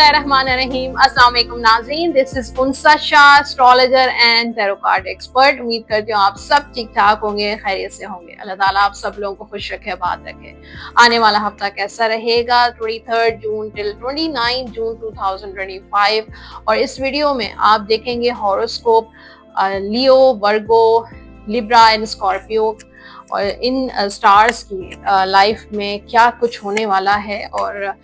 बिस्मिल्लाहिर्रहमानिर्रहीम। अस्सलाम वालेकुम नाज़रीन, this is Unsa Shah, astrologer and tarot card expert. उम्मीद करती हूँ आप सब ठीक ठाक होंगे, खैरियत से होंगे। अल्लाह ताला आप सब लोगों को खुश रखे, आबाद रखे। आने वाला हफ्ता कैसा रहेगा 23 जून टिल 29 जून 2025, और इस वीडियो में आप देखेंगे horoscope Leo, Virgo, Libra and Scorpio और इन स्टार्स की लाइफ में क्या कुछ होने वाला है। और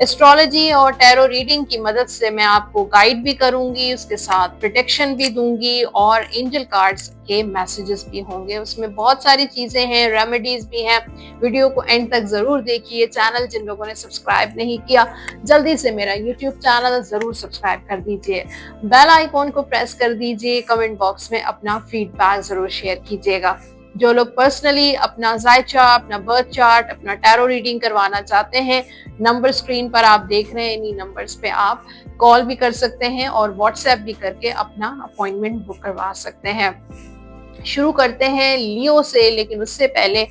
एस्ट्रोलॉजी और टैरो रीडिंग की मदद से मैं आपको गाइड भी करूंगी, उसके साथ प्रोटेक्शन भी दूंगी और एंजल कार्ड्स के मैसेजेस भी होंगे। उसमें बहुत सारी चीजें हैं, रेमेडीज भी हैं। वीडियो को एंड तक जरूर देखिए। चैनल जिन लोगों ने सब्सक्राइब नहीं किया, जल्दी से मेरा यूट्यूब चैनल जरूर सब्सक्राइब कर दीजिए, बेल आइकॉन को प्रेस कर दीजिए, कमेंट बॉक्स में अपना फीडबैक जरूर शेयर कीजिएगा। जो लोग पर्सनली अपना ज़ाय चार्ट, अपना बर्थ चार्ट, अपना टैरो रीडिंग करवाना चाहते हैं, नंबर स्क्रीन पर आप देख रहे हैं, इन्हीं नंबर्स पे आप कॉल भी कर सकते हैं और व्हाट्सएप भी करके अपना अपॉइंटमेंट बुक करवा सकते हैं। शुरू करते हैं लियो से, लेकिन उससे पहले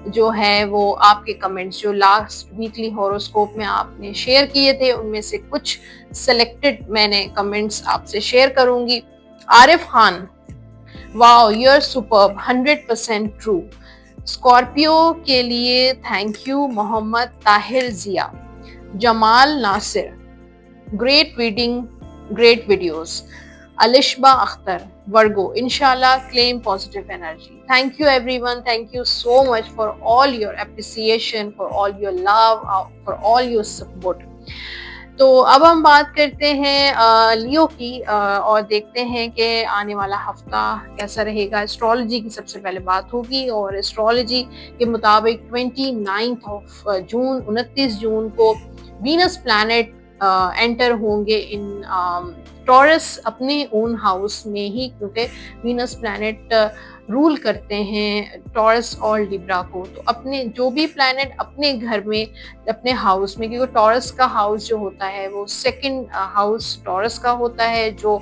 जो है वो आपके कमेंट्स जो लास्ट वीकली हॉरोस्कोप में आपने शेयर किए थे, उनमें से कुछ सिलेक्टेड मैंने कमेंट्स आपसे शेयर करूंगी। Arif Khan, wow you are superb, 100% true. Scorpio के लिए thank you. Mohammad Tahir Zia, Jamal Nasir, great reading, great videos. Alishba Akhtar, Virgo, इंशाल्लाह claim positive energy. Thank you everyone, thank you so much for all your appreciation, for all your love, for all your support. तो अब हम बात करते हैं लियो की और देखते हैं कि आने वाला हफ्ता कैसा रहेगा। एस्ट्रोलॉजी की सबसे पहले बात होगी और एस्ट्रोलॉजी के मुताबिक 29 जून को वीनस प्लैनेट एंटर होंगे इन टॉरस, अपने ओन हाउस में ही, क्योंकि वीनस प्लैनेट रूल करते हैं टॉरस और लिब्रा को। तो अपने जो भी प्लैनेट अपने घर में, अपने हाउस में, क्योंकि टॉरस का हाउस जो होता है वो सेकंड हाउस टॉरस का होता है, जो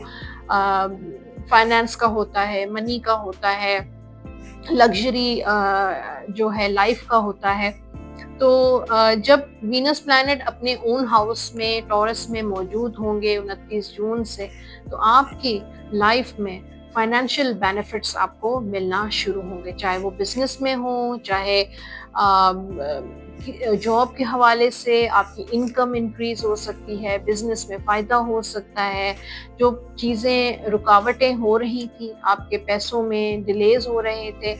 फाइनेंस का होता है, मनी का होता है, लग्जरी जो है लाइफ का होता है। तो जब वीनस प्लैनेट अपने ओन हाउस में टॉरस में मौजूद होंगे 29 जून से, तो आपकी लाइफ में फाइनेंशियल बेनिफिट्स आपको मिलना शुरू होंगे, चाहे वो बिजनेस में हो, चाहे जॉब के हवाले से आपकी इनकम इंक्रीज हो सकती है, बिजनेस में फ़ायदा हो सकता है। जो चीज़ें रुकावटें हो रही थी, आपके पैसों में डिलेज हो रहे थे,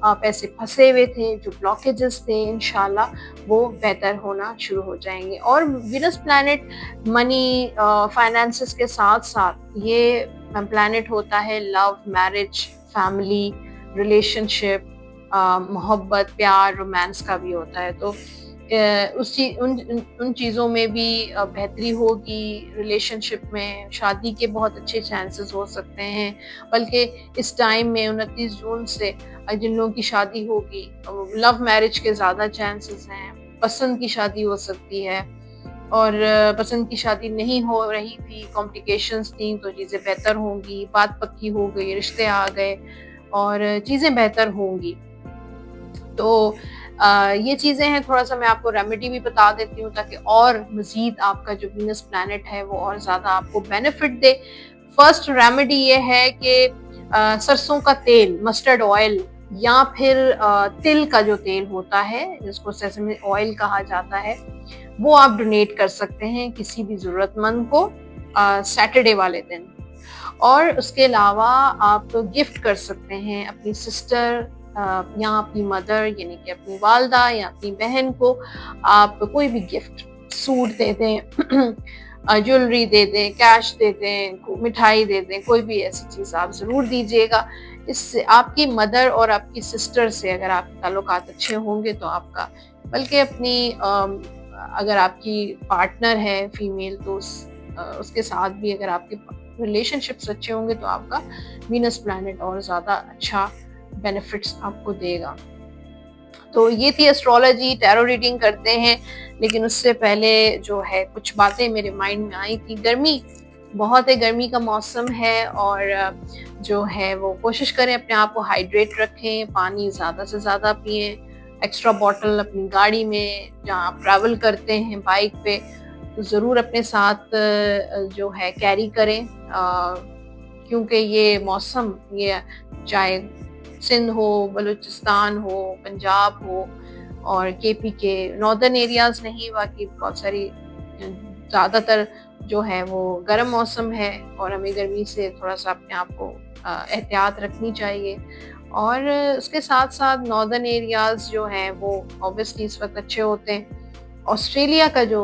पैसे फंसे हुए थे, जो ब्लॉकेजेस थे, इंशाल्लाह वो बेहतर होना शुरू हो जाएंगे। और वीनस प्लैनेट मनी, फाइनेंसेस के साथ साथ ये प्लैनेट होता है लव, मैरिज, फैमिली, रिलेशनशिप, मोहब्बत, प्यार, रोमांस का भी होता है। तो उन चीज़ों में भी बेहतरी होगी। रिलेशनशिप में शादी के बहुत अच्छे चांसेस हो सकते हैं, बल्कि इस टाइम में 29 जून से जिन लोगों की शादी होगी, लव मैरिज के ज़्यादा चांसेस हैं। पसंद की शादी हो सकती है, और पसंद की शादी नहीं हो रही थी, कॉम्प्लिकेशंस थी, तो चीज़ें बेहतर होंगी। बात पक्की हो गई, रिश्ते आ गए और चीज़ें बेहतर होंगी। तो ये चीज़ें हैं। थोड़ा सा मैं आपको रेमेडी भी बता देती हूँ ताकि और मज़ीद आपका जो वीनस प्लैनेट है वो और ज़्यादा आपको बेनिफिट दे। फर्स्ट रेमेडी ये है कि सरसों का तेल, मस्टर्ड ऑयल, या फिर तिल का जो तेल होता है जिसको सेसमी ऑयल कहा जाता है, वो आप डोनेट कर सकते हैं किसी भी ज़रूरतमंद को सैटरडे वाले दिन। और उसके अलावा आप गिफ्ट कर सकते हैं अपनी सिस्टर या अपनी मदर, यानी कि अपनी वालदा या अपनी बहन को आप कोई भी गिफ्ट, सूट दे दें, ज्वेलरी दे दें, कैश दे दें, मिठाई दे दें, कोई भी ऐसी चीज़ आप ज़रूर दीजिएगा। इससे आपकी मदर और आपकी सिस्टर से अगर आपके ताल्लुकात अच्छे होंगे तो आपका, बल्कि अपनी अगर आपकी पार्टनर है फीमेल तो उसके साथ भी अगर आपके रिलेशनशिप्स अच्छे होंगे तो आपका वीनस प्लैनेट और ज़्यादा अच्छा बेनिफिट्स आपको देगा। तो ये थी एस्ट्रोलॉजी। टैरो रीडिंग करते हैं, लेकिन उससे पहले जो है कुछ बातें मेरे माइंड में आई थी। गर्मी बहुत है, गर्मी का मौसम है, और जो है वो कोशिश करें अपने आप को हाइड्रेट रखें, पानी ज़्यादा से ज़्यादा पिएं, एक्स्ट्रा बॉटल अपनी गाड़ी में जहाँ आप ट्रैवल करते हैं बाइक पे तो ज़रूर अपने साथ जो है कैरी करें, क्योंकि ये मौसम, ये चाहे सिंध हो, बलूचिस्तान हो, पंजाब हो और केपी के नॉर्दर्न एरियाज़ नहीं, बाकी बहुत सारी ज़्यादातर जो है वो गर्म मौसम है और हमें गर्मी से थोड़ा-सा अपने आप को एहतियात रखनी चाहिए। और उसके साथ-साथ नॉर्दर्न एरियाज़ जो हैं वो ऑब्वियसली इस वक़्त अच्छे होते हैं। ऑस्ट्रेलिया का जो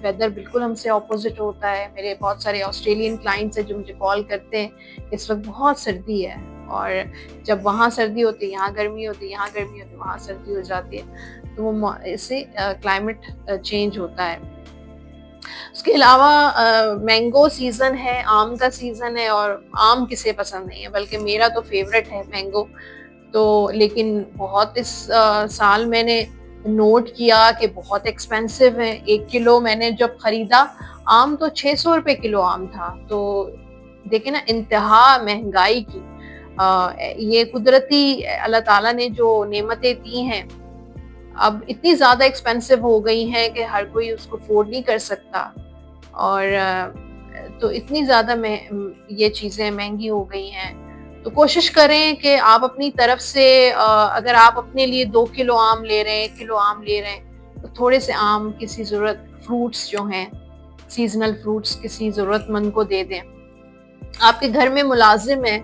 वेदर बिल्कुल हमसे ऑपोज़िट होता है। मेरे बहुत सारे ऑस्ट्रेलियन क्लाइंट्स हैं जो मुझे कॉल करते हैं, इस वक़्त बहुत सर्दी है और जब वहाँ सर्दी होती है, यहाँ गर्मी होती है, यहाँ गर्मी होती है, वहाँ सर्दी हो जाती है। तो वो इससे क्लाइमेट चेंज होता है। उसके अलावा मैंगो सीज़न है, आम का सीज़न है और आम किसे पसंद नहीं है, बल्कि मेरा तो फ़ेवरेट है मैंगो। तो लेकिन बहुत इस साल मैंने नोट किया कि बहुत एक्सपेंसिव है। 1 किलो मैंने जब खरीदा आम तो 600 रुपए किलो आम था। तो देखिए ना, इंतहा महँगाई की। ये कुदरती अल्लाह ताला ने जो नेमतें दी हैं, अब इतनी ज़्यादा एक्सपेंसिव हो गई हैं कि हर कोई उसको अफ़ोर्ड नहीं कर सकता। और तो इतनी ज़्यादा ये चीज़ें महँगी हो गई हैं। तो कोशिश करें कि आप अपनी तरफ से अगर आप अपने लिए 2 किलो आम ले रहे हैं, 1 किलो आम ले रहे हैं, तो थोड़े से आम किसी फ्रूट्स जो हैं, सीज़नल फ्रूट्स किसी ज़रूरतमंद को दे दें। आपके घर में मुलाज़िम हैं,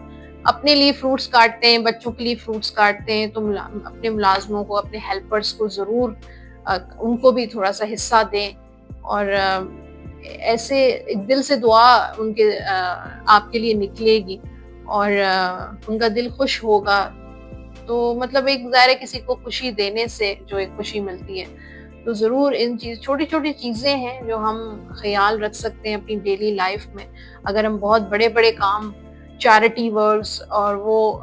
अपने लिए फ्रूट्स काटते हैं, बच्चों के लिए फ्रूट्स काटते हैं, तो अपने मुलाज़िमों को, अपने हेल्पर्स को ज़रूर उनको भी थोड़ा-सा हिस्सा दें और ऐसे एक दिल से दुआ उनके आपके लिए निकलेगी और उनका दिल खुश होगा। तो मतलब एक ज़ाहिर है किसी को खुशी देने से जो एक खुशी मिलती है। तो ज़रूर इन छोटी-छोटी चीज़ें हैं जो हम ख़्याल रख सकते हैं अपनी डेली लाइफ़ में। अगर हम बहुत बड़े-बड़े काम, चैरिटी वर्क्स और वो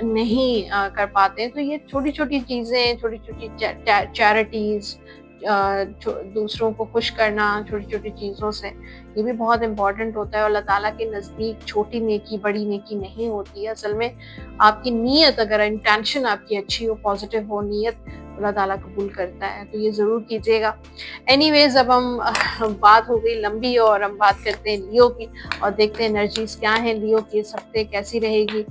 नहीं कर पाते हैं, तो ये छोटी-छोटी चीज़ें, छोटी-छोटी चैरिटीज़, दूसरों को खुश करना छोटी-छोटी चीज़ों से, ये भी बहुत इम्पोर्टेंट होता है। और अल्लाह ताला के नज़दीक छोटी नेकी, बड़ी नेकी नहीं होती है। असल में आपकी नीयत, अगर इंटेंशन आपकी अच्छी हो, पॉजिटिव हो नीयत, अल्लाह ताला कबूल करता है। तो ये ज़रूर कीजिएगा। एनीवेज़, अब हम बात हो गई लंबी और हम बात करते हैं लियो की और देखते हैं एनर्जीज़ क्या हैं लियो की इस हफ्ते कैसी रहेगी।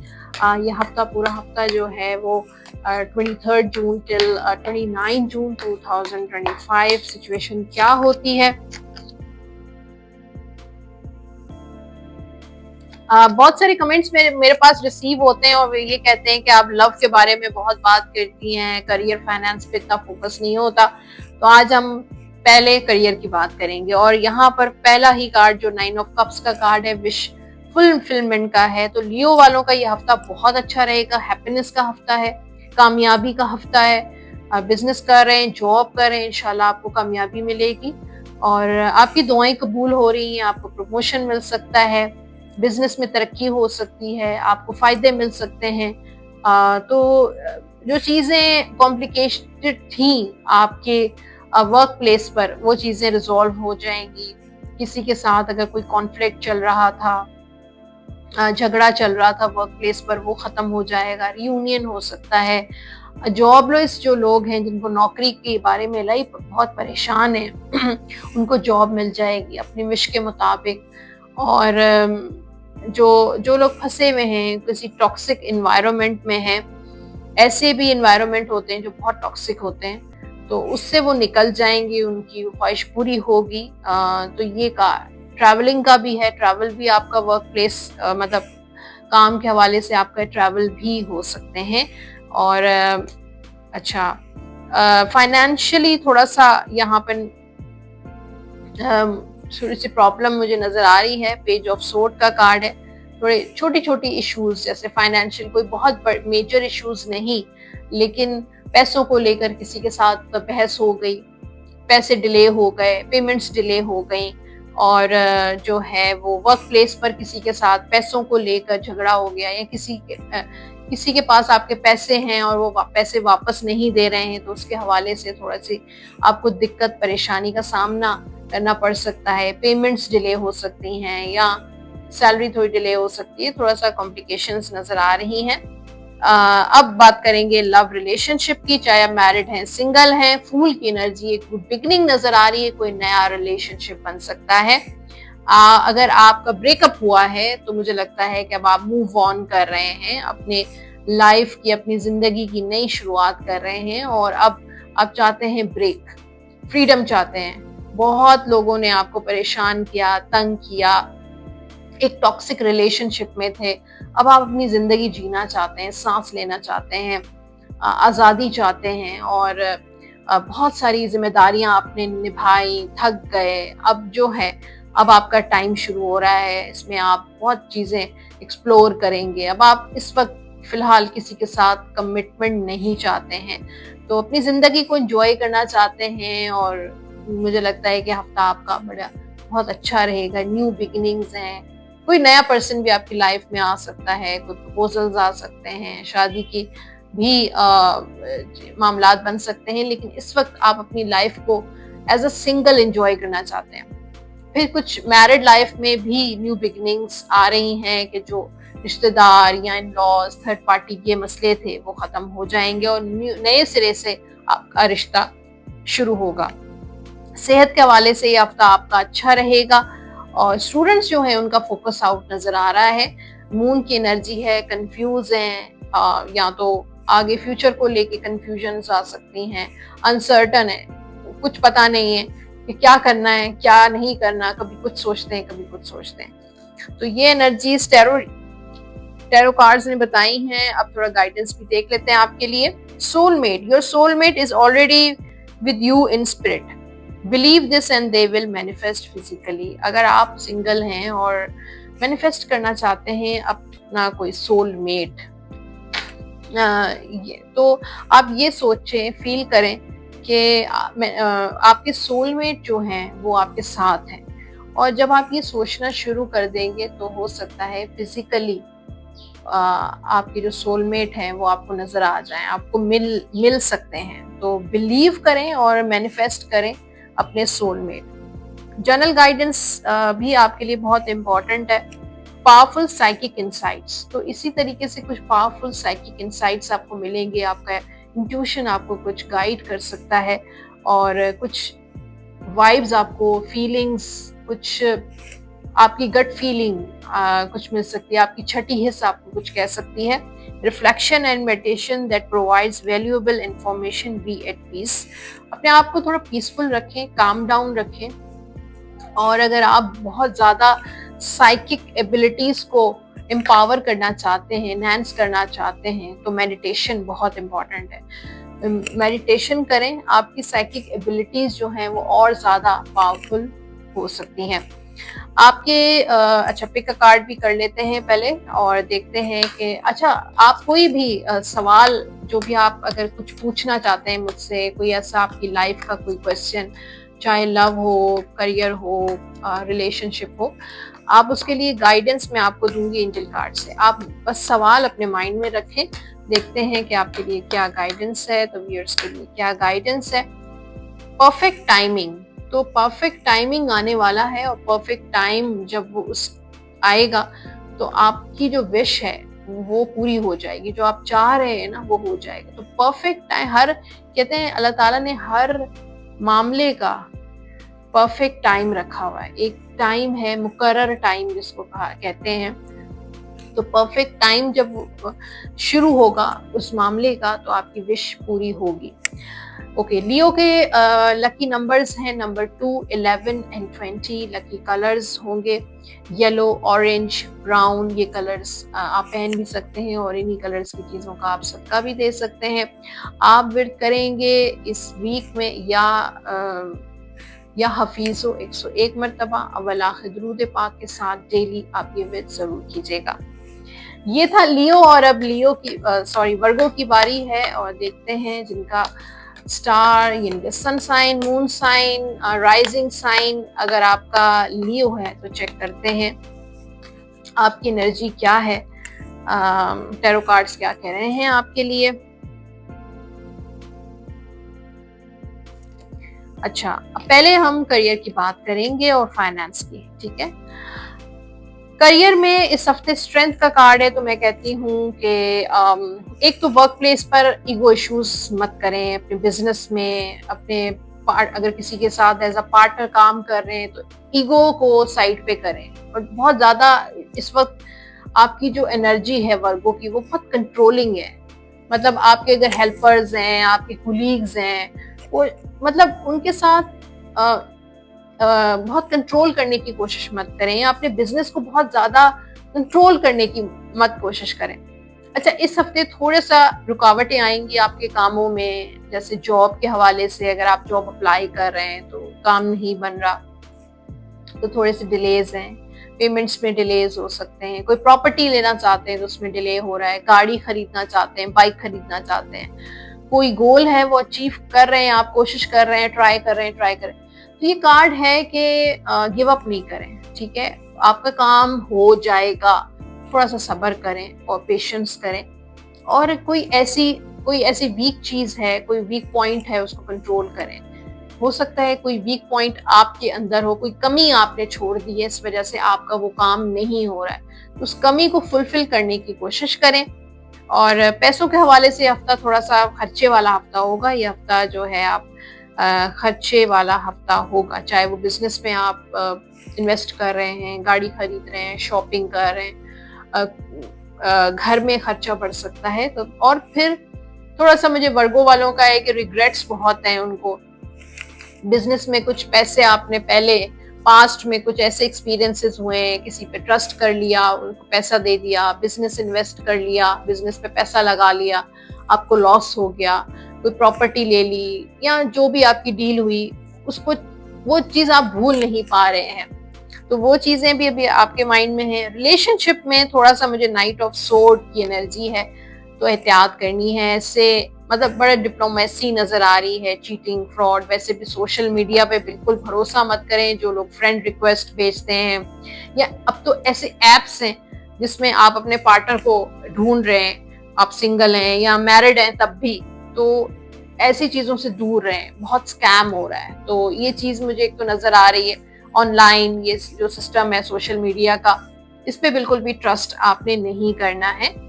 ये हफ्ता, पूरा हफ्ता जो है वो 23 जून टिल 29 जून 2025 सिचुएशन क्या होती है। बहुत सारे कमेंट्स मेरे पास रिसीव होते हैं और वे ये कहते हैं कि आप लव के बारे में बहुत बात करती हैं, करियर फाइनेंस पे इतना फोकस नहीं होता। तो आज हम पहले करियर की बात करेंगे और यहाँ पर पहला ही कार्ड जो 9 ऑफ कप्स का कार्ड है, विश फुलफिलमेंट का है। तो लियो वालों का ये हफ्ता बहुत अच्छा रहेगा, हैप्पीनेस का हफ्ता है, कामयाबी का हफ्ता है। बिजनेस कर रहे हैं, जॉब कर रहे हैं, इंशाल्लाह आपको कामयाबी मिलेगी और आपकी दुआएं कबूल हो रही हैं, आपको प्रमोशन मिल सकता है, बिजनेस में तरक्की हो सकती है, आपको फायदे मिल सकते हैं। तो जो चीज़ें कॉम्प्लिकेटेड थी आपके वर्क प्लेस पर, वो चीज़ें रिजॉल्व हो जाएंगी। किसी के साथ अगर कोई कॉन्फ्लिक्ट चल रहा था, झगड़ा चल रहा था वर्क प्लेस पर, वो ख़त्म हो जाएगा, रियूनियन हो सकता है। जॉबलेस जो लोग हैं, जिनको नौकरी के बारे में लाइफ बहुत परेशान है उनको जॉब मिल जाएगी अपनी विश के मुताबिक। और जो लोग फंसे हुए हैं किसी टॉक्सिक इन्वायरमेंट में हैं, ऐसे भी इन्वायरमेंट होते हैं जो बहुत टॉक्सिक होते हैं, तो उससे वो निकल जाएंगी, उनकी ख्वाहिश पूरी होगी। तो ये का ट्रैवलिंग का भी है, ट्रैवल भी आपका वर्क प्लेस मतलब काम के हवाले से आपका ट्रैवल भी हो सकते हैं। और अच्छा, फाइनेंशियली थोड़ा सा यहाँ पर थोड़ी सी प्रॉब्लम मुझे नजर आ रही है। पेज ऑफ सोर्ड का कार्ड है। थोड़े छोटी छोटी इश्यूज, जैसे फाइनेंशियल कोई बहुत मेजर इश्यूज नहीं, लेकिन पैसों को लेकर किसी के साथ बहस हो गई, पैसे डिले हो गए, पेमेंट्स डिले हो गई और जो है वो वर्क प्लेस पर किसी के साथ पैसों को लेकर झगड़ा हो गया, या किसी के पास आपके पैसे हैं और वो पैसे वापस नहीं दे रहे हैं, तो उसके हवाले से थोड़ा सी आपको दिक्कत परेशानी का सामना करना पड़ सकता है। पेमेंट्स डिले हो सकती हैं या सैलरी थोड़ी डिले हो सकती है, थोड़ा सा कॉम्प्लिकेशंस नजर आ रही हैं। अब बात करेंगे लव रिलेशनशिप की, चाहे आप मैरिड हैं सिंगल हैं। फूल की एनर्जी, एक गुड बिगनिंग नजर आ रही है, कोई नया रिलेशनशिप बन सकता है। अगर आपका ब्रेकअप हुआ है तो मुझे लगता है कि अब आप मूव ऑन कर रहे हैं, अपने लाइफ की, अपनी जिंदगी की नई शुरुआत कर रहे हैं और अब आप चाहते हैं ब्रेक, फ्रीडम चाहते हैं। बहुत लोगों ने आपको परेशान किया, तंग किया, एक टॉक्सिक रिलेशनशिप में थे। अब आप अपनी जिंदगी जीना चाहते हैं, सांस लेना चाहते हैं, आजादी चाहते हैं और बहुत सारी जिम्मेदारियां आपने निभाई, थक गए। अब जो है, अब आपका टाइम शुरू हो रहा है, इसमें आप बहुत चीजें एक्सप्लोर करेंगे। अब आप इस वक्त फिलहाल किसी के साथ कमिटमेंट नहीं चाहते हैं, तो अपनी जिंदगी को एंजॉय करना चाहते हैं और मुझे लगता है कि हफ्ता आपका बड़ा बहुत अच्छा रहेगा। न्यू बिगिनिंग्स हैं, कोई नया पर्सन भी आपकी लाइफ में आ सकता है, कोई प्रपोजल्स आ सकते हैं, शादी की भी मामलात बन सकते हैं। लेकिन इस वक्त आप अपनी लाइफ को एज अ सिंगल एंजॉय करना चाहते हैं। फिर कुछ मैरिड लाइफ में भी न्यू बिगिनिंग्स आ रही हैं कि जो रिश्तेदार या इन लॉज, थर्ड पार्टी के मसले थे वो खत्म हो जाएंगे और नए सिरे से आपका रिश्ता शुरू होगा। सेहत के हवाले से ये हफ्ता आपका अच्छा रहेगा और स्टूडेंट्स जो हैं उनका फोकस आउट नजर आ रहा है। मून की एनर्जी है, कंफ्यूज हैं, या तो आगे फ्यूचर को लेके कंफ्यूजन आ सकती हैं, अनसर्टन है, कुछ पता नहीं है कि क्या करना है क्या नहीं करना, कभी कुछ सोचते हैं कभी कुछ सोचते हैं। तो ये एनर्जीज टैरो कार्ड्स ने बताई हैं। अब थोड़ा गाइडेंस भी देख लेते हैं आपके लिए। Soulmate, your soulmate is already with you in spirit, believe this and they will manifest physically. अगर आप सिंगल हैं और मैनिफेस्ट करना चाहते हैं अपना कोई सोलमेट, तो आप ये सोचें, फील करें कि आपके सोलमेट जो हैं वो आपके साथ हैं। और जब आप ये सोचना शुरू कर देंगे तो हो सकता है फिजिकली आपके जो सोलमेट हैं वो आपको नजर आ जाएं, आपको मिल सकते हैं। तो बिलीव करें और मैनिफेस्ट करें अपने सोलमेट। जनरल गाइडेंस भी आपके लिए बहुत इंपॉर्टेंट है। पावरफुल साइकिक इंसाइट्स, तो इसी तरीके से कुछ पावरफुल साइकिक इंसाइट्स आपको मिलेंगे। आपका इंट्यूशन आपको कुछ गाइड कर सकता है और कुछ वाइब्स आपको, फीलिंग्स, कुछ आपकी गट फीलिंग कुछ मिल सकती है, आपकी छठी हिस्सा आपको कुछ कह सकती है। Reflection and meditation that provides valuable information, be at peace. अपने आप को थोड़ा पीसफुल रखें, काम डाउन रखें। और अगर आप बहुत ज्यादा साइकिक एबिलिटीज को एम्पावर करना चाहते हैं, एनहांस करना चाहते हैं, तो मेडिटेशन बहुत इंपॉर्टेंट है। मेडिटेशन करें, आपकी साइकिक एबिलिटीज जो हैं वो और ज्यादा पावरफुल हो सकती हैं। आपके अच्छा, पिक अ कार्ड भी कर लेते हैं पहले और देखते हैं कि अच्छा, आप कोई भी सवाल जो भी आप अगर कुछ पूछना चाहते हैं मुझसे, कोई ऐसा आपकी लाइफ का कोई क्वेश्चन, चाहे लव हो, करियर हो, रिलेशनशिप हो, आप उसके लिए गाइडेंस मैं आपको दूंगी एंजल कार्ड से। आप बस सवाल अपने माइंड में रखें, देखते हैं कि आपके लिए क्या गाइडेंस है। तो व्यूअर्स के लिए क्या गाइडेंस है? परफेक्ट टाइमिंग, तो परफेक्ट टाइमिंग आने वाला है और परफेक्ट टाइम जब वो उस आएगा तो आपकी जो विश है वो पूरी हो जाएगी, जो आप चाह रहे हैं ना वो हो जाएगा। तो परफेक्ट टाइम, हर कहते हैं अल्लाह ताला ने हर मामले का परफेक्ट टाइम रखा हुआ है। एक टाइम है, मुकर्रर टाइम जिसको कहते हैं। तो परफेक्ट टाइम जब शुरू होगा उस मामले का तो आपकी विश पूरी होगी। ओके, लियो के लकी नंबर्स हैं नंबर 2, 11 एंड 20। लकी कलर्स होंगे येलो, ऑरेंज, ब्राउन। ये कलर्स आप पहन भी सकते हैं और इन्हीं कलर्स की चीज़ों का आप सदका भी दे सकते हैं। आप विर्द करेंगे इस वीक में या हफीज़ो 101 मरतबा अव्वल आखिर दुरूद पाक के साथ डेली आप ये विर्द जरूर कीजिएगा। ये था लियो। और अब लियो की वर्गो की बारी है और देखते हैं जिनका स्टार, जिनका sun sign, moon sign, rising sign अगर आपका लियो है तो चेक करते हैं आपकी एनर्जी क्या है, टैरो कार्ड्स क्या कह रहे हैं आपके लिए। अच्छा, पहले हम करियर की बात करेंगे और फाइनेंस की, ठीक है। करियर में इस हफ्ते स्ट्रेंथ का कार्ड है, तो मैं कहती हूँ कि एक तो वर्क प्लेस पर ईगो इश्यूज मत करें। अपने बिजनेस में अपने अगर किसी के साथ एज अ पार्टनर काम कर रहे हैं तो ईगो को साइड पे करें। और बहुत ज्यादा इस वक्त आपकी जो एनर्जी है वर्गो की वो बहुत कंट्रोलिंग है। मतलब आपके अगर हेल्पर्स हैं, आपके कुलीग्स हैं, वो मतलब उनके साथ बहुत कंट्रोल करने की कोशिश मत करें, या अपने बिजनेस को बहुत ज्यादा कंट्रोल करने की मत कोशिश करें। अच्छा, इस हफ्ते थोड़ा सा रुकावटें आएंगी आपके कामों में, जैसे जॉब के हवाले से अगर आप जॉब अप्लाई कर रहे हैं तो काम नहीं बन रहा, तो थोड़े से डिलेज हैं। पेमेंट्स में डिलेज हो सकते हैं। कोई प्रॉपर्टी लेना चाहते हैं तो उसमें डिले हो रहा है। गाड़ी खरीदना चाहते हैं, बाइक खरीदना चाहते हैं, कोई गोल है वो अचीव कर रहे हैं, आप कोशिश कर रहे हैं, ट्राई कर रहे हैं। तो ये कार्ड है कि गिव अप नहीं करें, ठीक है, आपका काम हो जाएगा। थोड़ा सा सब्र करें और पेशेंस करें। और कोई ऐसी वीक चीज है, कोई वीक पॉइंट है, उसको कंट्रोल करें। हो सकता है कोई वीक पॉइंट आपके अंदर हो, कोई कमी आपने छोड़ दी है, इस वजह से आपका वो काम नहीं हो रहा है, तो उस कमी को फुलफिल करने की कोशिश करें। और पैसों के हवाले से हफ्ता थोड़ा सा खर्चे वाला हफ्ता होगा। ये हफ्ता जो है आप खर्चे वाला हफ्ता होगा, चाहे वो बिजनेस में आप इन्वेस्ट कर रहे हैं, गाड़ी खरीद रहे हैं, शॉपिंग कर रहे हैं, घर में खर्चा बढ़ सकता है। तो और फिर थोड़ा सा मुझे वर्गो वालों का है कि रिग्रेट्स बहुत हैं उनको। बिजनेस में कुछ पैसे आपने पहले पास्ट में कुछ ऐसे एक्सपीरियंसेस हुए हैं, किसी पे ट्रस्ट कर लिया, उनको पैसा दे दिया, बिजनेस इन्वेस्ट कर लिया, बिजनेस पे पैसा लगा लिया, आपको लॉस हो गया, कोई प्रॉपर्टी ले ली, या जो भी आपकी डील हुई उसको, वो चीज आप भूल नहीं पा रहे हैं, तो वो चीजें भी अभी आपके माइंड में है। रिलेशनशिप में थोड़ा सा मुझे नाइट ऑफ सोर्ड की एनर्जी है, तो एहतियात करनी है। इससे मतलब बड़ा डिप्लोमेसी नजर आ रही है, चीटिंग, फ्रॉड। वैसे भी सोशल मीडिया पे बिल्कुल भरोसा मत करें, जो लोग फ्रेंड रिक्वेस्ट भेजते हैं, या अब तो ऐसे एप्स हैं जिसमें आप अपने पार्टनर को ढूंढ रहे हैं, आप सिंगल हैं या मैरिड हैं तब भी, तो ऐसी चीजों से दूर रहें, बहुत स्कैम हो रहा है। तो ये चीज मुझे एक तो नजर आ रही है। ऑनलाइन ये जो सिस्टम है सोशल मीडिया का, इस पे बिल्कुल भी ट्रस्ट आपने नहीं करना है।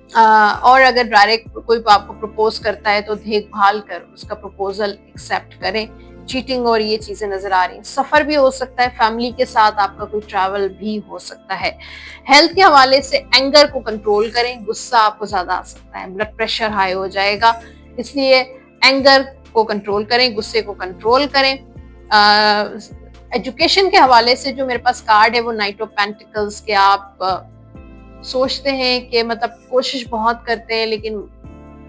और अगर डायरेक्ट कोई आपको प्रपोज करता है तो देखभाल कर उसका प्रपोजल एक्सेप्ट करें। चीटिंग और ये चीजें नजर आ रही हैं। सफर भी हो सकता है, फैमिली के साथ आपका कोई ट्रैवल भी हो सकता है। हेल्थ के हवाले से एंगर को कंट्रोल करें, गुस्सा आपको ज्यादा आ सकता है, ब्लड प्रेशर हाई हो जाएगा, इसलिए एंगर को कंट्रोल करें, गुस्से को कंट्रोल करें। एजुकेशन के हवाले से जो मेरे पास कार्ड है वो नाइट ऑफ पेंटिकल्स के। आप सोचते हैं कि मतलब कोशिश बहुत करते हैं लेकिन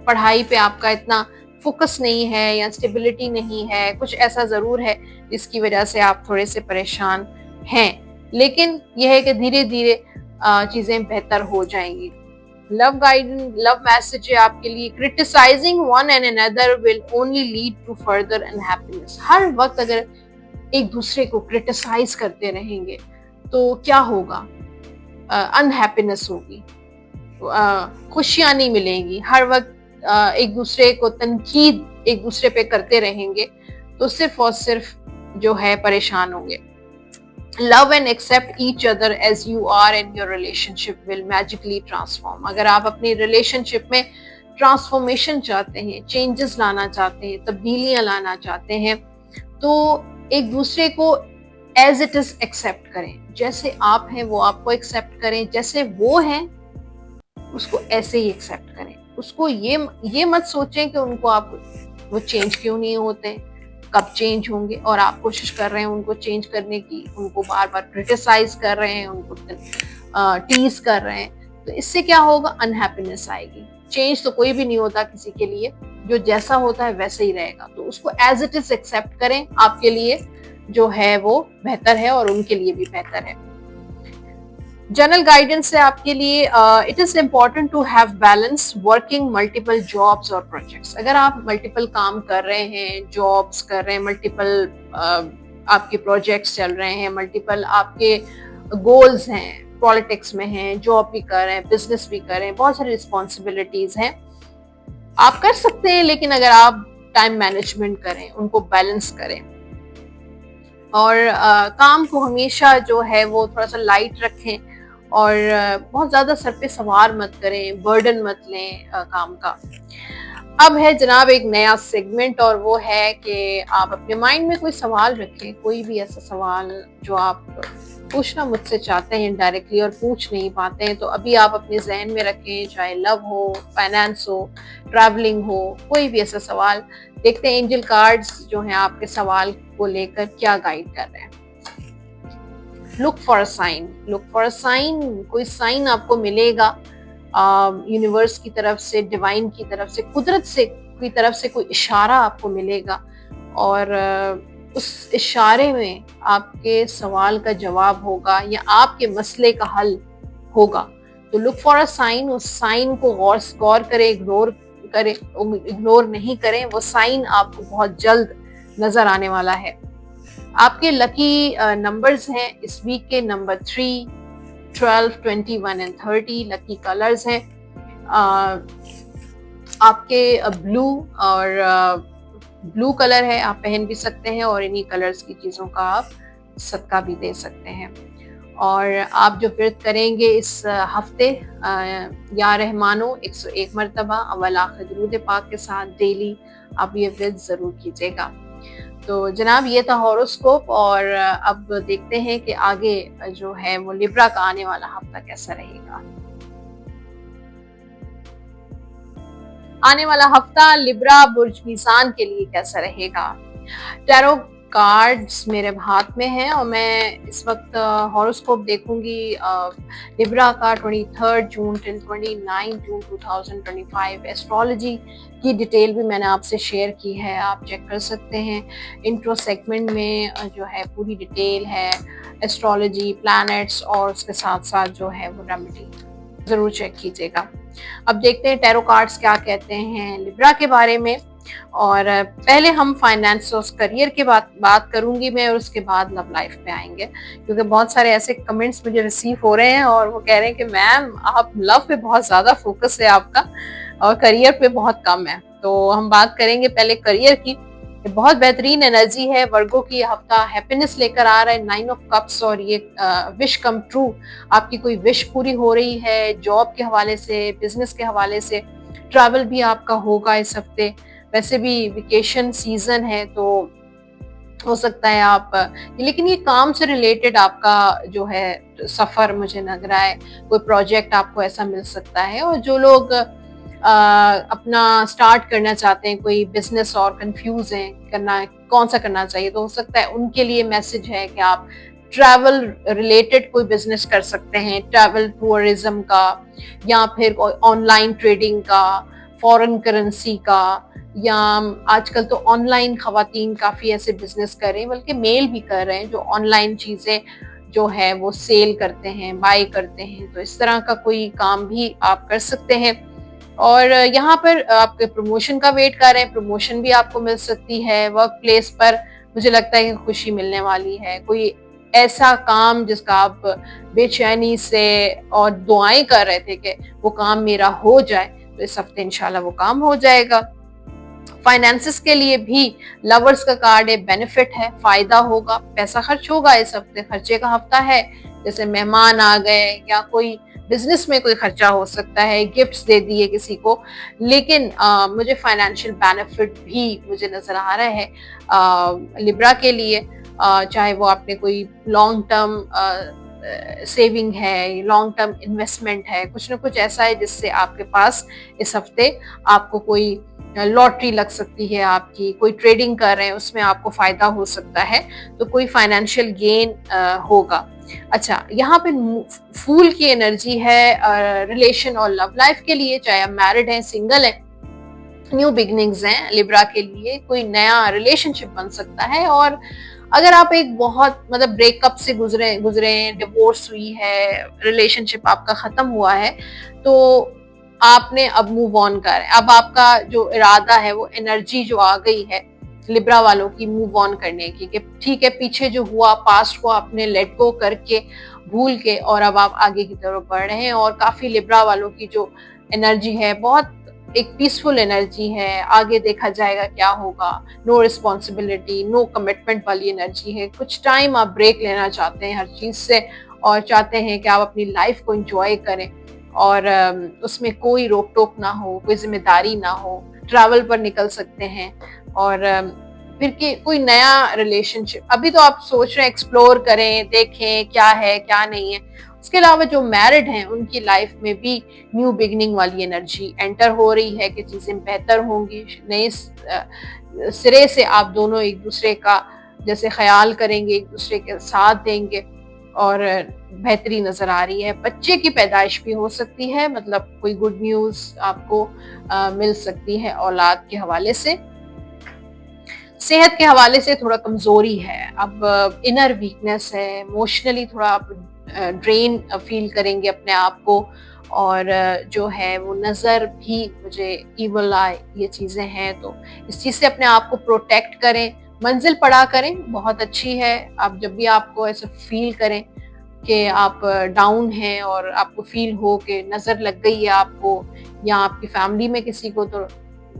पढ़ाई पे आपका इतना फोकस नहीं है या स्टेबिलिटी नहीं है, कुछ ऐसा जरूर है जिसकी वजह से आप थोड़े से परेशान हैं, लेकिन यह है कि धीरे धीरे चीजें बेहतर हो जाएंगी। लव गाइडेंस, लव मैसेज है आपके लिए, criticising one and another will only lead to further unhappiness. हर वक्त अगर एक दूसरे को क्रिटिसाइज करते रहेंगे तो क्या होगा, अनहैप्पीनेस होगी, खुशियां नहीं मिलेंगी। हर वक्त एक दूसरे को तनकीद एक दूसरे पे करते रहेंगे तो सिर्फ और सिर्फ जो है परेशान होंगे। Love and accept each other as you are and your relationship will magically transform. अगर आप अपनी रिलेशनशिप में ट्रांसफॉर्मेशन चाहते हैं, चेंजेस लाना चाहते हैं, तब्दीलियां लाना चाहते हैं, तो एक दूसरे को एज इट इज एक्सेप्ट करें। जैसे आप हैं वो आपको एक्सेप्ट करें, जैसे वो हैं उसको ऐसे ही एक्सेप्ट करें। उसको ये मत सोचें कि उनको आप वो चेंज क्यों नहीं होते, कब चेंज होंगे, और आप कोशिश कर रहे हैं उनको चेंज करने की, उनको बार बार क्रिटिसाइज कर रहे हैं, उनको टीज कर रहे हैं, तो इससे क्या होगा, अनहैप्पीनेस आएगी। चेंज तो कोई भी नहीं होता किसी के लिए, जो जैसा होता है वैसे ही रहेगा। तो उसको एज इट इज एक्सेप्ट करें, आपके लिए जो है वो बेहतर है और उनके लिए भी बेहतर है। जनरल गाइडेंस है आपके लिए, it is important to have balance working multiple jobs और प्रोजेक्ट्स। अगर आप मल्टीपल काम कर रहे हैं, जॉब्स कर रहे हैं, मल्टीपल आपके प्रोजेक्ट्स चल रहे हैं, मल्टीपल आपके गोल्स हैं, पॉलिटिक्स में हैं, जॉब भी कर रहे हैं, बिजनेस भी कर रहे हैं, बहुत सारी रिस्पॉन्सिबिलिटीज हैं, आप कर सकते हैं, लेकिन अगर आप टाइम मैनेजमेंट करें, उनको बैलेंस करें, और काम को हमेशा जो है वो थोड़ा सा लाइट रखें और बहुत ज्यादा सर पे सवार मत करें, बर्डन मत लें काम का। अब है जनाब एक नया सेगमेंट, और वो है कि आप अपने माइंड में कोई सवाल रखें, कोई भी ऐसा सवाल जो आप पूछना मुझसे चाहते हैं डायरेक्टली और पूछ नहीं पाते हैं, तो अभी आप अपने जहन में रखें, चाहे लव हो, फाइनेंस हो, ट्रैवलिंग हो, कोई भी ऐसा सवाल। देखते हैं एंजल कार्ड्स जो हैं आपके सवाल को लेकर क्या गाइड कर रहे हैं। Look for a sign, look for a sign, कोई साइन आपको मिलेगा यूनिवर्स की तरफ से, डिवाइन की तरफ से, कुदरत से की तरफ से कोई इशारा आपको मिलेगा, और उस इशारे में आपके सवाल का जवाब होगा या आपके मसले का हल होगा। तो लुक फॉर अ साइन, उस साइन को गौर करें, इग्नोर नहीं करें, वो साइन आपको बहुत जल्द नजर आने वाला है। आपके लकी नंबर्स हैं इस वीक के नंबर 3, 12, 21 एंड 30। लकी कलर्स हैं आपके ब्लू, और ब्लू कलर है, आप पहन भी सकते हैं और इन्हीं कलर्स की चीज़ों का आप सदका भी दे सकते हैं। और आप जो व्रत करेंगे इस हफ्ते, या रहमानो 101 मरतबा अव्वल आखिर दुरूद पाक के साथ डेली आप ये व्रत ज़रूर कीजिएगा। तो जनाब ये था हॉरोस्कोप, और अब देखते हैं कि आगे जो है वो लिब्रा का आने वाला हफ्ता कैसा रहेगा। आने वाला हफ्ता लिब्रा बुर्ज मीज़ान के लिए कैसा रहेगा। टैरो कार्ड्स मेरे हाथ में हैं और मैं इस वक्त हॉरोस्कोप देखूंगी लिब्रा का 23 जून टिल 29 जून 2025। एस्ट्रोलॉजी की डिटेल भी मैंने आपसे शेयर की है, आप चेक कर सकते हैं। इंट्रो सेगमेंट में जो है पूरी डिटेल है एस्ट्रोलॉजी, प्लैनेट्स और उसके साथ साथ जो है वो रेमेडी, जरूर चेक कीजिएगा। अब देखते हैं टैरो कार्ड्स क्या कहते हैं लिब्रा के बारे में। और पहले हम फाइनेंस और करियर के बात करूंगी मैं, और उसके बाद लव लाइफ पे आएंगे, क्योंकि बहुत सारे ऐसे कमेंट्स मुझे रिसीव हो रहे हैं और वो कह रहे हैं कि मैम आप लव पे बहुत ज्यादा फोकस है आपका और करियर पे बहुत कम है। तो हम बात करेंगे पहले करियर की। बहुत बेहतरीन एनर्जी है वर्गो की, हफ्ता हैप्पीनेस लेकर आ रहा है, 9 ऑफ कप्स, और ये विश कम ट्रू, आपकी कोई विश पूरी हो रही है जॉब के हवाले से, बिजनेस के हवाले से। ट्रैवल भी आपका होगा इस हफ्ते, वैसे भी वेकेशन सीजन है तो हो सकता है आप, लेकिन ये काम से रिलेटेड आपका जो है सफर मुझे लग रहा है, कोई प्रोजेक्ट आपको ऐसा मिल सकता है। और जो लोग अपना स्टार्ट करना चाहते हैं कोई बिजनेस और कंफ्यूज हैं करना कौन सा करना चाहिए, तो हो सकता है उनके लिए मैसेज है कि आप ट्रैवल रिलेटेड कोई बिजनेस कर सकते हैं, ट्रैवल टूरिज्म का, या फिर ऑनलाइन ट्रेडिंग का, फॉरेन करेंसी का, या आजकल तो ऑनलाइन खवातीन काफी ऐसे बिजनेस कर रहे हैं, बल्कि मेल भी कर रहे हैं जो ऑनलाइन चीजें जो है वो सेल करते हैं, बाय करते हैं। तो इस तरह का कोई काम भी आप कर सकते हैं। और यहाँ पर आपके प्रमोशन का वेट कर रहे हैं, प्रमोशन भी आपको मिल सकती है। वर्क प्लेस पर मुझे लगता है कि खुशी मिलने वाली है, कोई ऐसा काम जिसका आप बेचैनी से और दुआएं कर रहे थे कि वो काम मेरा हो जाए, तो इस हफ्ते इंशाल्लाह वो काम हो जाएगा। फाइनेंसिस के लिए भी लवर्स का कार्ड है, बेनिफिट है, फायदा होगा, पैसा खर्च होगा इस हफ्ते, खर्चे का हफ्ता है, जैसे मेहमान आ गए या कोई बिजनेस में कोई खर्चा हो सकता है, गिफ्ट्स दे दिए किसी को। लेकिन मुझे फाइनेंशियल बेनिफिट भी मुझे नजर आ रहा है लिब्रा के लिए, चाहे वो आपने कोई लॉन्ग टर्म सेविंग है, लॉन्ग टर्म इन्वेस्टमेंट है, कुछ ना कुछ ऐसा है जिससे आपके पास इस हफ्ते आपको कोई लॉटरी लग सकती है, आपकी कोई ट्रेडिंग कर रहे हैं उसमें आपको फायदा हो सकता है, तो कोई फाइनेंशियल गेन होगा। अच्छा, यहाँ पे फूल की एनर्जी है रिलेशन और लव लाइफ के लिए, चाहे आप मैरिड हैं, सिंगल हैं, न्यू बिगनिंग्स हैं लिब्रा के लिए, कोई नया रिलेशनशिप बन सकता है। और अगर आप एक बहुत मतलब ब्रेकअप से गुजरे डिवोर्स हुई है, रिलेशनशिप आपका खत्म हुआ है, तो आपने अब मूव ऑन कर, अब आपका जो इरादा है वो एनर्जी जो आ गई है लिब्रा वालों की मूव ऑन करने की, कि ठीक है पीछे जो हुआ पास्ट को आपने लेट गो करके भूल के और अब आप आगे की तरफ बढ़ रहे हैं। और काफी लिब्रा वालों की जो एनर्जी है बहुत एक पीसफुल एनर्जी है, आगे देखा जाएगा क्या होगा, नो रिस्पॉन्सिबिलिटी, नो कमिटमेंट वाली एनर्जी है। कुछ टाइम आप ब्रेक लेना चाहते हैं हर चीज से और चाहते हैं कि आप अपनी लाइफ को एंजॉय करें और उसमें कोई रोक टोक ना हो, कोई जिम्मेदारी ना हो, ट्रैवल पर निकल सकते हैं और फिर कि कोई नया रिलेशनशिप अभी तो आप सोच रहे हैं एक्सप्लोर करें, देखें क्या है क्या नहीं है। उसके अलावा जो मैरिड हैं उनकी लाइफ में भी न्यू बिगनिंग वाली एनर्जी एंटर हो रही है कि चीजें बेहतर होंगी, नए सिरे से आप दोनों एक दूसरे का जैसे ख्याल करेंगे, एक दूसरे के साथ देंगे और बेहतरी नजर आ रही है। बच्चे की पैदाइश भी हो सकती है, मतलब कोई गुड न्यूज आपको मिल सकती है औलाद के हवाले से। सेहत के हवाले से थोड़ा कमजोरी है, अब इनर वीकनेस है, इमोशनली थोड़ा आप ड्रेन फील करेंगे अपने आप को और जो है वो नज़र भी मुझे इवल आई ये चीज़ें हैं, तो इस चीज़ से अपने आप को प्रोटेक्ट करें। मंजिल पड़ा करें बहुत अच्छी है। आप जब भी आपको ऐसा फील करें कि आप डाउन हैं और आपको फील हो कि नज़र लग गई है आपको या आपकी फैमिली में किसी को, तो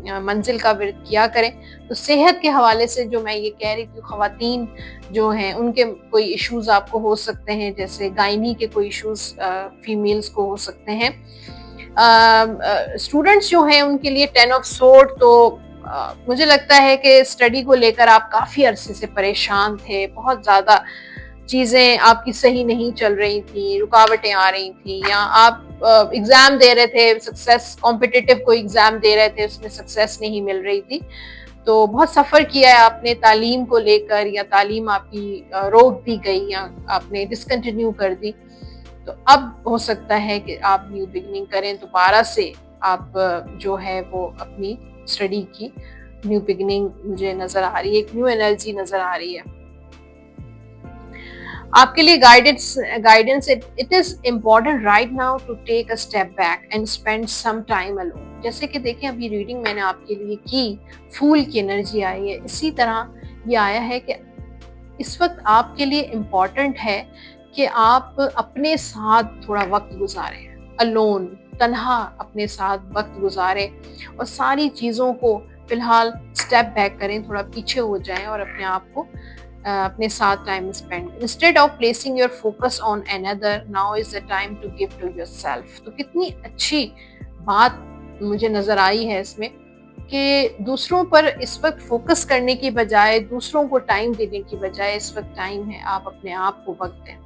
मंजिल का विर्द किया करें। तो सेहत के हवाले से जो मैं ये कह रही थी, ख़वातीन जो हैं उनके कोई इश्यूज आपको हो सकते हैं, जैसे गायनी के कोई इश्यूज फीमेल्स को हो सकते हैं। स्टूडेंट्स जो हैं उनके लिए 10 ऑफ सोर्ड, तो मुझे लगता है कि स्टडी को लेकर आप काफ़ी अरसे से परेशान थे, बहुत ज़्यादा चीज़ें आपकी सही नहीं चल रही थी, रुकावटें आ रही थी, या आप एग्ज़ाम दे रहे थे, सक्सेस कॉम्पिटिटिव कोई एग्ज़ाम दे रहे थे, उसमें सक्सेस नहीं मिल रही थी, तो बहुत सफ़र किया है आपने तालीम को लेकर, या तालीम आपकी रोक दी गई या आपने डिसकंटिन्यू कर दी। तो अब हो सकता है कि आप न्यू बिगनिंग करें, दोबारा से आप जो है वो अपनी स्टडी की न्यू बिगनिंग मुझे नज़र आ रही है, एक न्यू एनर्जी नज़र आ रही है आपके लिए। Guidance it is important right now to take a step back and spend some time alone. जैसे कि देखें अभी रीडिंग मैंने आपके लिए की, फूल की एनर्जी आई है, इसी तरह ये आया है कि इस वक्त आपके लिए इम्पोर्टेंट है कि आप अपने साथ थोड़ा वक्त गुजारें, अलोन, तन्हा अपने साथ वक्त गुजारें और सारी चीज़ों को फिलहाल स्टेप बैक करें, थोड़ा पीछे हो जाएं और अपने आप को अपने साथ time spend. Instead of placing your focus on another, now is the time to give to yourself. तो कितनी अच्छी बात मुझे नजर आई है इसमें कि दूसरों पर इस वक्त फोकस करने की बजाय, दूसरों को टाइम देने की बजाय इस वक्त टाइम है आप अपने आप को वक्त दें।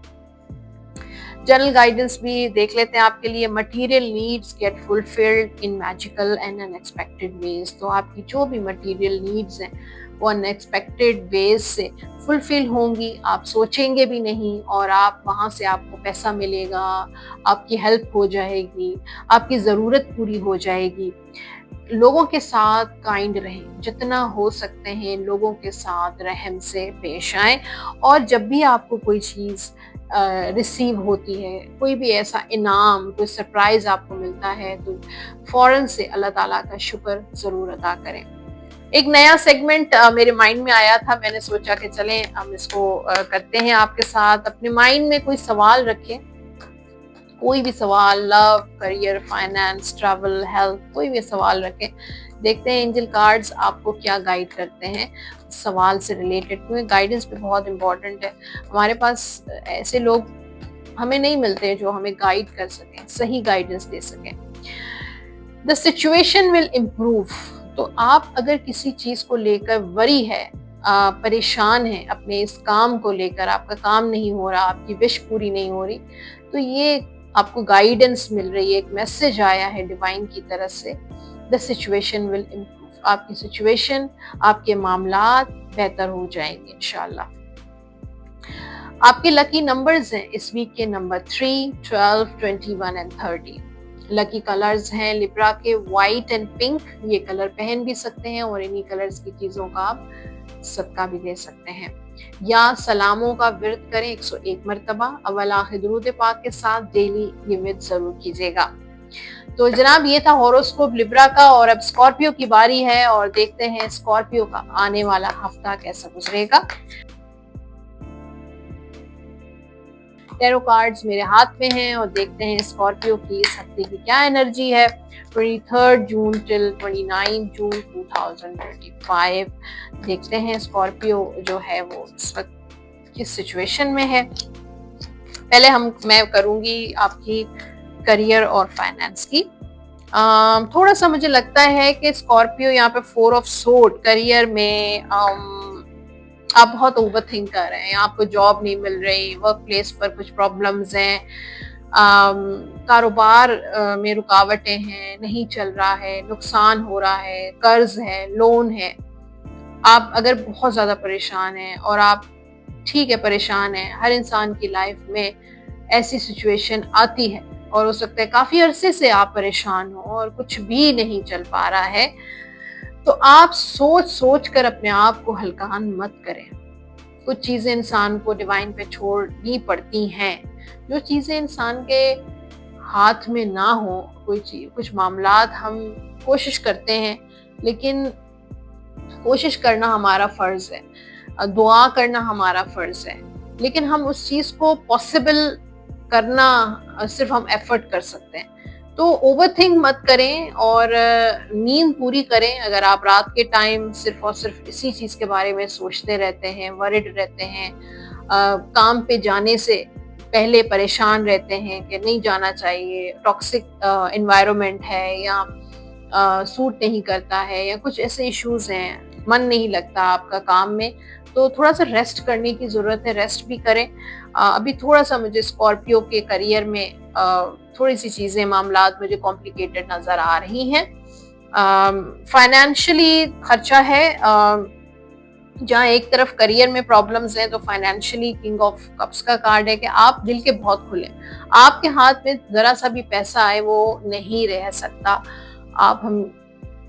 जनरल गाइडेंस भी देख लेते हैं आपके लिए। Material needs get fulfilled in magical and unexpected ways. तो आपकी जो भी मटेरियल नीड्स हैं वो अनएक्सपेक्टेड वेज से फुलफिल होंगी, आप सोचेंगे भी नहीं और आप वहाँ से आपको पैसा मिलेगा, आपकी हेल्प हो जाएगी, आपकी ज़रूरत पूरी हो जाएगी। लोगों के साथ काइंड रहें, जितना हो सकते हैं लोगों के साथ रहम से पेश आएं और जब भी आपको कोई चीज़ रिसीव होती है, कोई भी ऐसा इनाम, कोई सरप्राइज आपको मिलता है, तो फौरन से अल्लाह ताला का शुक्र ज़रूर अदा करें। एक नया सेगमेंट मेरे माइंड में आया था, मैंने सोचा कि चलें हम इसको करते हैं आपके साथ। अपने माइंड में कोई सवाल रखें, कोई भी सवाल, love, career, finance, travel, health, कोई भी सवाल रखें। देखते हैं एंजल कार्ड्स आपको क्या गाइड करते हैं सवाल से रिलेटेड, क्योंकि गाइडेंस भी बहुत इंपॉर्टेंट है। हमारे पास ऐसे लोग हमें नहीं मिलते जो हमें गाइड कर सकें, सही गाइडेंस दे सकें। The situation will improve. तो आप अगर किसी चीज को लेकर वरी है, परेशान है अपने इस काम को लेकर, आपका काम नहीं हो रहा, आपकी विश पूरी नहीं हो रही, तो ये आपको गाइडेंस मिल रही है, एक मैसेज आया है डिवाइन की तरफ से। The situation will improve. आपकी सिचुएशन, आपके मामलात बेहतर हो जाएंगे इंशाल्लाह। आपके लकी नंबर्स हैं इस वीक के नंबर 3, 12, 21 एंड 30। लकी कलर्स हैं लिब्रा के वाइट एंड पिंक। ये कलर पहन भी सकते हैं और इन्हीं कलर्स की चीजों का आप सदका भी दे सकते हैं, या सलामों का विर्द करें 101 मरतबा। अव्वल आखिर दुरूद पाक के साथ डेली ये विर्द जरूर कीजिएगा। तो जनाब ये था हॉरोस्कोप लिब्रा का, और अब स्कॉर्पियो की बारी है और देखते हैं स्कॉर्पियो का आने वाला हफ्ता कैसा गुजरेगा। टैरो कार्ड्स मेरे हाथ में हैं और देखते हैं स्कॉर्पियो की इस हफ्ते की क्या एनर्जी है 23 जून टिल 29 जून 2025। देखते हैं स्कॉर्पियो जो है वो इस वक्त किस सिचुएशन में है। पहले मैं करूंगी आपकी करियर और फाइनेंस की। थोड़ा सा मुझे लगता है कि स्कॉर्पियो यहाँ पे 4 ऑफ सोर्ड करियर में आप बहुत ओवर थिंक कर रहे हैं, आपको जॉब नहीं मिल रही, वर्क प्लेस पर कुछ प्रॉब्लम्स हैं, कारोबार में रुकावटें हैं, नहीं चल रहा है, नुकसान हो रहा है, कर्ज है, लोन है। आप अगर बहुत ज़्यादा परेशान हैं और आप ठीक है परेशान हैं, हर इंसान की लाइफ में ऐसी सिचुएशन आती है और हो सकता है काफ़ी अरसे से आप परेशान हो और कुछ भी नहीं चल पा रहा है, तो आप सोच सोच कर अपने आप को हल्कान मत करें। कुछ चीज़ें इंसान को डिवाइन पे छोड़नी पड़ती हैं। जो चीज़ें इंसान के हाथ में ना हो, कुछ मामलात हम कोशिश करते हैं, लेकिन कोशिश करना हमारा फ़र्ज़ है, दुआ करना हमारा फ़र्ज़ है, लेकिन हम उस चीज़ को पॉसिबल करना सिर्फ हम एफर्ट कर सकते हैं। तो ओवरथिंक मत करें और नींद पूरी करें। अगर आप रात के टाइम सिर्फ और सिर्फ इसी चीज़ के बारे में सोचते रहते हैं, वरिड रहते हैं, काम पे जाने से पहले परेशान रहते हैं कि नहीं जाना चाहिए, टॉक्सिक एनवायरनमेंट है या सूट नहीं करता है या कुछ ऐसे इश्यूज हैं, मन नहीं लगता आपका काम में, तो थोड़ा सा रेस्ट करने की ज़रूरत है, रेस्ट भी करें। अभी थोड़ा सा मुझे स्कॉर्पियो के करियर में थोड़ी सी चीज़ें मामलात मुझे कॉम्प्लिकेटेड नज़र आ रही हैं। फाइनेंशियली खर्चा है, जहाँ एक तरफ करियर में प्रॉब्लम्स हैं तो फाइनेंशियली किंग ऑफ कप्स का कार्ड है कि आप दिल के बहुत खुले, आपके हाथ में ज़रा सा भी पैसा आए वो नहीं रह सकता। आप हम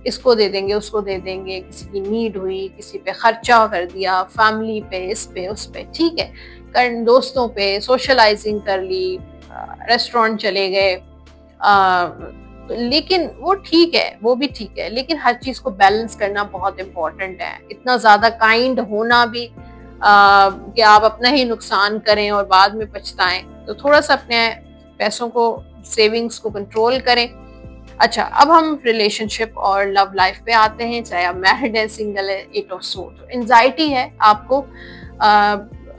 इसको दे देंगे, उसको दे देंगे, किसी की नीड हुई, किसी पे खर्चा कर दिया, फैमिली पे, इस पे, उस पे, ठीक है, दोस्तों पे सोशलाइजिंग कर ली, रेस्टोरेंट चले गए, लेकिन वो ठीक है, वो भी ठीक है, लेकिन हर चीज़ को बैलेंस करना बहुत इम्पोर्टेंट है। इतना ज़्यादा काइंड होना भी कि आप अपना ही नुकसान करें और बाद में पछताएं, तो थोड़ा सा अपने पैसों को, सेविंग्स को कंट्रोल करें। अच्छा, अब हम रिलेशनशिप और लव लाइफ पे आते हैं, चाहे आप मैरिड है, सिंगल है। 8 ऑफ सोर्ड एंजाइटी है आपको,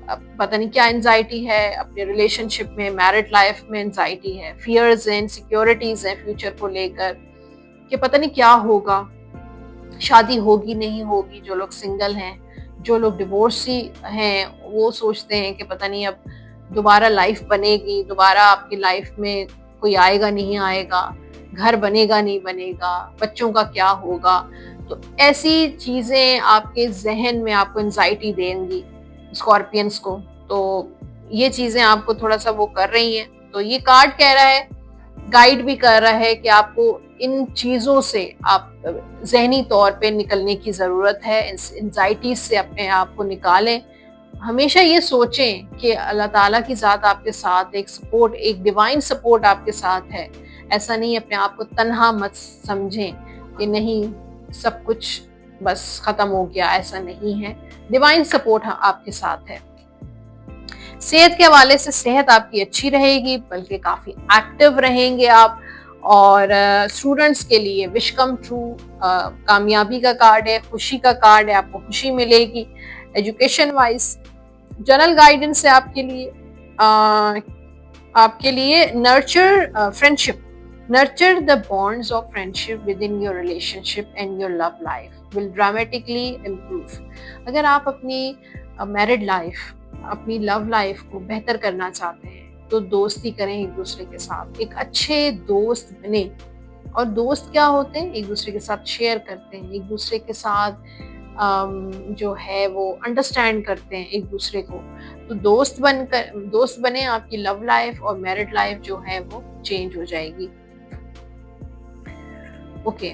पता नहीं क्या एंजाइटी है अपने रिलेशनशिप में, मैरिड लाइफ में एंजाइटी है, फियर्स हैं, इनसिक्योरिटीज हैं फ्यूचर को लेकर कि पता नहीं क्या होगा, शादी होगी नहीं होगी। जो लोग सिंगल हैं, जो लोग डिवोर्सी हैं, वो सोचते हैं कि पता नहीं अब दोबारा लाइफ बनेगी, दोबारा आपकी लाइफ में कोई आएगा नहीं आएगा, घर बनेगा नहीं बनेगा, बच्चों का क्या होगा। तो ऐसी चीजें आपके जहन में आपको एंजाइटी देंगी स्कॉर्पियंस को, तो ये चीजें आपको थोड़ा सा वो कर रही हैं। तो ये कार्ड कह रहा है, गाइड भी कर रहा है कि आपको इन चीजों से आप जहनी तौर पे निकलने की जरूरत है, एंजाइटी से अपने आप को निकालें। हमेशा ये सोचें कि अल्लाह ताला की ज़ात आपके साथ, एक सपोर्ट, एक डिवाइन सपोर्ट आपके साथ है। ऐसा नहीं अपने आप को तन्हा मत समझें कि नहीं सब कुछ बस खत्म हो गया, ऐसा नहीं है, डिवाइन सपोर्ट आपके साथ है। सेहत के हवाले से सेहत आपकी अच्छी रहेगी, बल्कि काफी एक्टिव रहेंगे आप। और स्टूडेंट्स के लिए विश कम ट्रू, कामयाबी का कार्ड है, खुशी का कार्ड है, आपको खुशी मिलेगी। एजुकेशन वाइज जनरल गाइडेंस है आपके लिए nurture friendship, nurture the bonds of friendship with in your relationship and your love life will dramatically improve. अगर आप अपनी मैरिड लाइफ, अपनी लव लाइफ को बेहतर करना चाहते हैं तो दोस्ती करें एक दूसरे के साथ, एक अच्छे दोस्त बने। और दोस्त क्या होते हैं, एक दूसरे के साथ शेयर करते हैं, एक दूसरे के साथ जो है वो अंडरस्टैंड करते हैं एक दूसरे को। तो दोस्त बने, आपकी लव लाइफ और मैरिड लाइफ जो है वो चेंज हो जाएगी। Okay,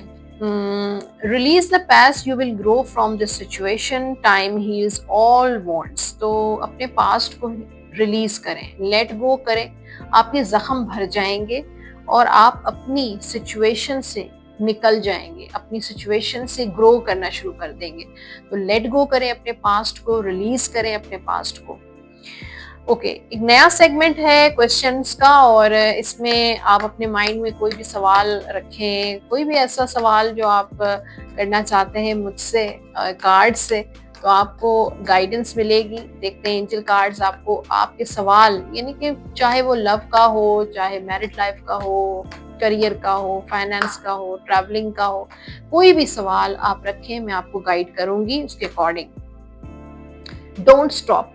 release the past, you will grow from this situation, time heals all wants. तो अपने पास्ट को रिलीज करें, लेट गो करें, आपके जख्म भर जाएंगे और आप अपनी सिचुएशन से निकल जाएंगे, अपनी सिचुएशन से ग्रो करना शुरू कर देंगे। तो लेट गो करें अपने पास्ट को, रिलीज करें अपने पास्ट को। ओके, एक नया सेगमेंट है क्वेश्चंस का, और इसमें आप अपने माइंड में कोई भी सवाल रखें, कोई भी ऐसा सवाल जो आप करना चाहते हैं मुझसे कार्ड से, तो आपको गाइडेंस मिलेगी। देखते हैं एंजल कार्ड्स आपको आपके सवाल, यानी कि चाहे वो लव का हो, चाहे मैरिड लाइफ का हो, करियर का हो, फाइनेंस का हो, ट्रैवलिंग का हो, कोई भी सवाल आप रखें, मैं आपको गाइड करूंगी उसके अकॉर्डिंग। Don't stop.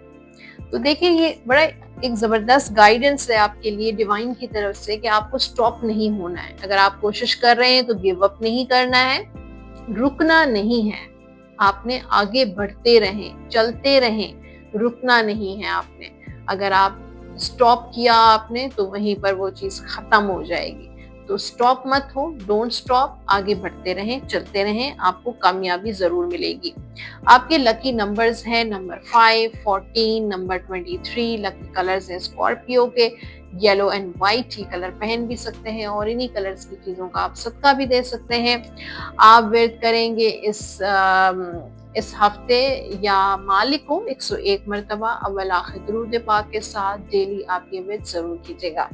तो देखिए ये बड़ा एक जबरदस्त गाइडेंस है आपके लिए डिवाइन की तरफ से कि आपको स्टॉप नहीं होना है। अगर आप कोशिश कर रहे हैं तो गिव अप नहीं करना है, रुकना नहीं है, आपने आगे बढ़ते रहें, चलते रहें, रुकना नहीं है आपने। अगर आप स्टॉप किया आपने तो वहीं पर वो चीज खत्म हो जाएगी। तो स्टॉप मत हो, डोंट स्टॉप, आगे बढ़ते रहें, चलते रहें, आपको कामयाबी जरूर मिलेगी। आपके लकी नंबर्स हैं नंबर 5, 14, नंबर 23। लकी कलर्स हैं स्कॉर्पियो के येलो एंड व्हाइट। ये कलर पहन भी सकते हैं और इन्हीं कलर्स की चीजों का आप सदका भी दे सकते हैं। आप विर्द करेंगे इस हफ्ते या मालिक को 101 मरतबा अव्वल आखिर दुरूद पाक के साथ डेली आप ये विर्द जरूर कीजिएगा।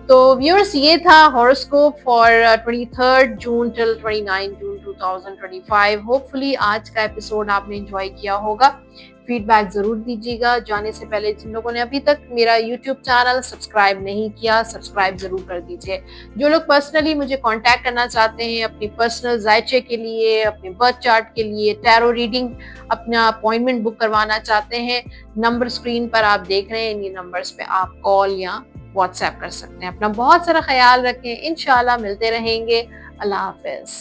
तो व्यूअर्स, ये था horoscope for 23 June till 29 June 2025। Hopefully आज का एपिसोड आपने एंजॉय किया होगा। फीडबैक जरूर दीजिएगा। जाने से पहले जिन लोगों ने अभी तक मेरा यूट्यूब चैनल सब्सक्राइब नहीं किया, सब्सक्राइब जरूर कर दीजिए। जो लोग पर्सनली मुझे कांटेक्ट करना चाहते हैं अपनी पर्सनल जायचे के लिए, अपने बर्थ चार्ट के लिए, टैरो रीडिंग, अपना अपॉइंटमेंट बुक करवाना चाहते हैं, नंबर स्क्रीन पर आप देख रहे हैं, इन नंबर्स पे आप कॉल या व्हाट्सएप कर सकते हैं। अपना बहुत सारा ख्याल रखें, इंशाल्लाह मिलते रहेंगे। अल्लाह हाफिज।